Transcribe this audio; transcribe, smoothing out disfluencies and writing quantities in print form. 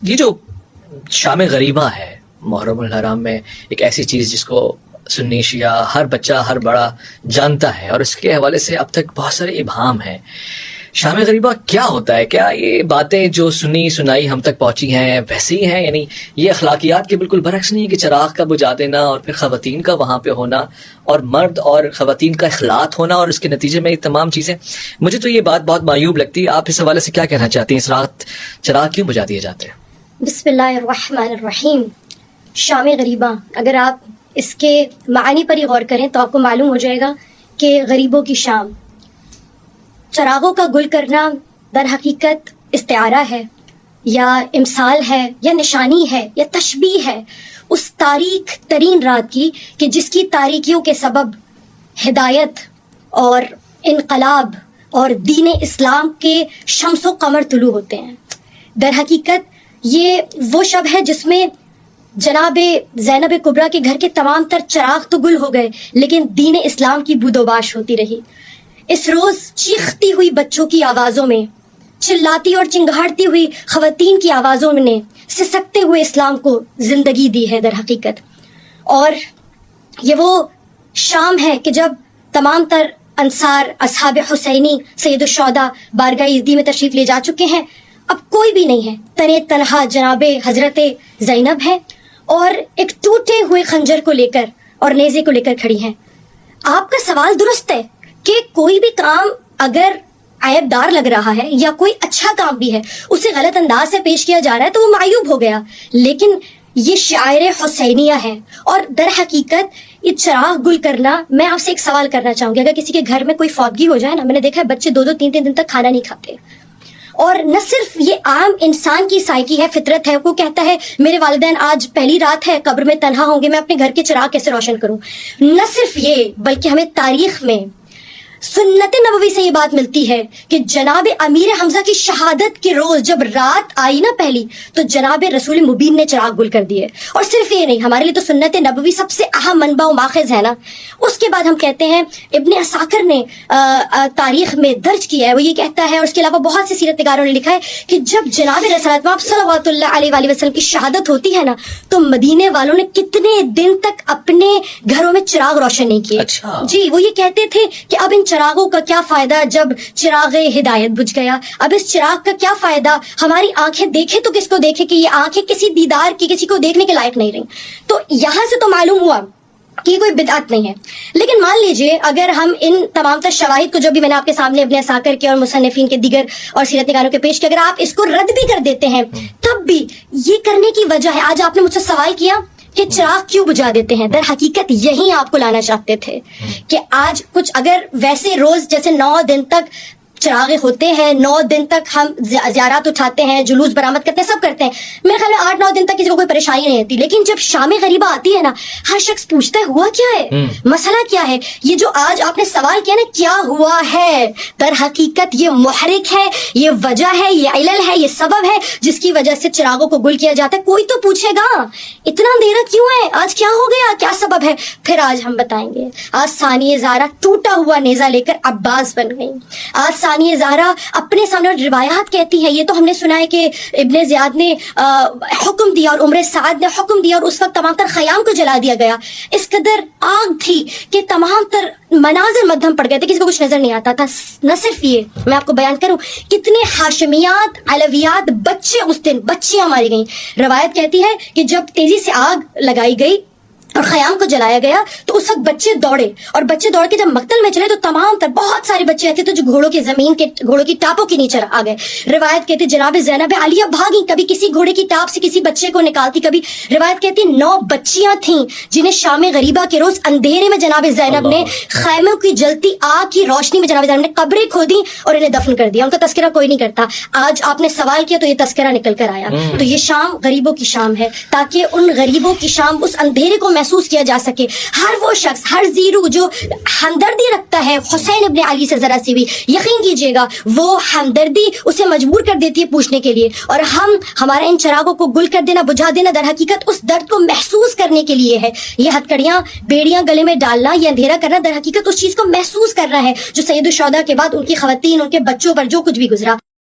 یہ جو شام غریبہ ہے محرم الحرام میں، ایک ایسی چیز جس کو سنی شیعہ ہر بچہ ہر بڑا جانتا ہے، اور اس کے حوالے سے اب تک بہت سارے ابہام ہیں۔ شام غریبہ کیا ہوتا ہے؟ کیا یہ باتیں جو سنی سنائی ہم تک پہنچی ہیں ویسے ہی ہیں؟ یعنی یہ اخلاقیات کے بالکل برعکس نہیں ہے کہ چراغ کا بجھا دینا اور پھر خواتین کا وہاں پہ ہونا اور مرد اور خواتین کا اخلاط ہونا اور اس کے نتیجے میں یہ تمام چیزیں؟ مجھے تو یہ بات بہت معیوب لگتی ہے۔ آپ اس حوالے سے کیا کہنا چاہتی ہیں؟ اس رات چراغ کیوں بجھا دیے جاتے ہیں؟ بسم اللہ الرحمن الرحیم۔ شام غریبہ، اگر آپ اس کے معنی پر ہی غور کریں تو آپ کو معلوم ہو جائے گا کہ غریبوں کی شام، چراغوں کا گل کرنا در حقیقت استعارہ ہے یا امثال ہے یا نشانی ہے یا تشبیہ ہے اس تاریک ترین رات کی کہ جس کی تاریکیوں کے سبب ہدایت اور انقلاب اور دین اسلام کے شمس و قمر طلوع ہوتے ہیں۔ در حقیقت یہ وہ شب ہے جس میں جناب زینب کبریٰ کے گھر کے تمام تر چراغ تو گل ہو گئے لیکن دین اسلام کی بود و باش ہوتی رہی۔ اس روز چیختی ہوئی بچوں کی آوازوں میں، چلاتی اور چنگھاڑتی ہوئی خواتین کی آوازوں نے سسکتے ہوئے اسلام کو زندگی دی ہے در حقیقت۔ اور یہ وہ شام ہے کہ جب تمام تر انصار اصحاب حسینی سید الشہداء بارگاہ عزدی میں تشریف لے جا چکے ہیں۔ اب کوئی بھی نہیں ہے، تنے تنہا جناب حضرت زینب ہے اور ایک ٹوٹے ہوئے خنجر کو لے کر اور نیزے کو لے کر کھڑی ہیں۔ آپ کا سوال درست ہے کہ کوئی بھی کام اگر عیب دار لگ رہا ہے یا کوئی اچھا کام بھی ہے اسے غلط انداز سے پیش کیا جا رہا ہے تو وہ معیوب ہو گیا، لیکن یہ شعائر حسینیہ ہے۔ اور در حقیقت یہ چراغ گل کرنا، میں آپ سے ایک سوال کرنا چاہوں گی، اگر کسی کے گھر میں کوئی فوتگی ہو جائے نا، میں نے دیکھا ہے بچے 2 3 دن تک کھانا نہیں کھاتے، اور نہ صرف یہ عام انسان کی سائیکی ہے، فطرت ہے، وہ کہتا ہے میرے والدین آج پہلی رات ہے قبر میں تنہا ہوں گے، میں اپنے گھر کے چراغ کیسے روشن کروں۔ نہ صرف یہ بلکہ ہمیں تاریخ میں سنت نبوی سے یہ بات ملتی ہے کہ جناب امیر حمزہ کی شہادت کے روز جب رات آئی نا پہلی، تو جناب رسول مبین نے چراغ گل کر دیے۔ اور صرف یہ نہیں، ہمارے لیے تو سنت نبوی سب سے اہم منبع و ماخذ ہے نا۔ اس کے بعد ہم کہتے ہیں ابن عساکر نے تاریخ میں درج کیا ہے، وہ یہ کہتا ہے، اور اس کے علاوہ بہت سے سیرت نگاروں نے لکھا ہے کہ جب جناب رسالت مآب صلوات اللہ علیہ وآلہ وسلم کی شہادت ہوتی ہے نا تو مدینے والوں نے کتنے دن تک اپنے گھروں میں چراغ روشن نہیں کیے۔ اچھا جی، وہ یہ کہتے تھے کہ اب ان چراغوں کا کیا فائدہ جب چراغ ہدایت بجھ گیا، اب اس چراغ کا کیا فائدہ، ہماری آنکھیں دیکھیں تو کس کو دیکھیں کہ یہ آنکھیں کسی دیدار کی، کسی کو دیکھنے کے لائق نہیں رہیں۔ تو یہاں سے تو معلوم ہوا کہ یہ کوئی بدعت نہیں ہے۔ لیکن مان لیجئے اگر ہم ان تمام تر شواہد کو جو بھی میں نے آپ کے سامنے ابن عساکر کے اور مصنفین کے دیگر اور سیرت نگاروں کے پیش کیا، اگر آپ اس کو رد بھی کر دیتے ہیں تب بھی یہ کرنے کی وجہ ہے، آج آپ نے مجھ سے سوال کیا کہ چراغ کیوں بجھا دیتے ہیں، در حقیقت یہی آپ کو لانا چاہتے تھے کہ آج کچھ اگر ویسے روز جیسے 9 دن تک چراغ ہوتے ہیں، 9 دن تک ہم زیارات اٹھاتے ہیں، جلوس برآمد کرتے ہیں، سب کرتے ہیں، میرے خیال میں 8-9 دن تک کسی کو کوئی پریشانی نہیں ہوتی، لیکن جب شام غریبہ آتی ہے نا ہر شخص پوچھتا ہے ہوا کیا ہے، مسئلہ کیا ہے۔ یہ جو آج آپ نے سوال کیا نا کیا ہوا ہے، در حقیقت یہ محرک ہے، یہ وجہ ہے، یہ علل ہے، یہ سبب ہے جس کی وجہ سے چراغوں کو گل کیا جاتا ہے۔ کوئی تو پوچھے گا اتنا اندھیرا کیوں ہے، آج کیا ہو گیا، کیا سبب ہے؟ پھر آج ہم بتائیں گے۔ آج ثانیہ زہرا ٹوٹا ہوا نیزہ لے کر عباس بن گئی، آج ثانیہ زہرا اپنے سامنے روایات کہتی ہے، یہ تو ہم نے سنا ہے کہ ابن زیاد نے حکم دیا اور عمر سعد نے حکم دیا اور اس وقت تمام تر خیام کو جلا دیا گیا، اس قدر آگ تھی کہ تمام تر مناظر مدھم پڑ گئے تھے، کسی کو کچھ نظر نہیں آتا تھا۔ نہ صرف یہ، میں آپ کو بیان کروں کتنے ہاشمیات علویات بچے اس دن بچیاں ماری گئیں۔ روایت کہتی ہے کہ جب تیزی سے آگ لگائی گئی اور خیام کو جلایا گیا تو اس وقت بچے دوڑے، اور بچے دوڑ کے جب مقتل میں چلے تو تمام تر بہت سارے بچے ایسے تھے جو گھوڑوں کی ٹاپوں کے نیچے آ گئے۔ روایت کہتی جناب زینب عالیہ بھاگی، کبھی کسی گھوڑے کی ٹاپ سے کسی بچے کو نکالتی، کبھی روایت کہتی 9 بچیاں تھیں جنہیں شام غریبہ کے روز اندھیرے میں جناب زینب نے خیموں کی جلتی آگ کی روشنی میں جناب زینب نے قبریں کھودی اور انہیں دفن کر دیا۔ ان کا تذکرہ کوئی نہیں کرتا، آج آپ نے سوال کیا تو یہ تذکرہ نکل کر آیا۔ تو یہ شام غریبوں کی شام ہے تاکہ ان غریبوں کی شام، اس اندھیرے کو محسوس کیا جا سکے۔ ہر وہ شخص، ہر زیرو جو ہمدردی رکھتا ہے حسین ابن علی سے ذرا سی بھی، یقین کیجئے گا وہ ہمدردی اسے مجبور کر دیتی ہے پوچھنے کے لیے، اور ہم ہمارا ان چراغوں کو گل کر دینا، بجھا دینا در حقیقت اس درد کو محسوس کرنے کے لیے ہے۔ یہ ہتھکڑیاں بیڑیاں گلے میں ڈالنا، یہ اندھیرا کرنا در حقیقت اس چیز کو محسوس کرنا ہے جو سید الشہداء کے بعد ان کی خواتین، ان کے بچوں پر جو کچھ بھی گزرا۔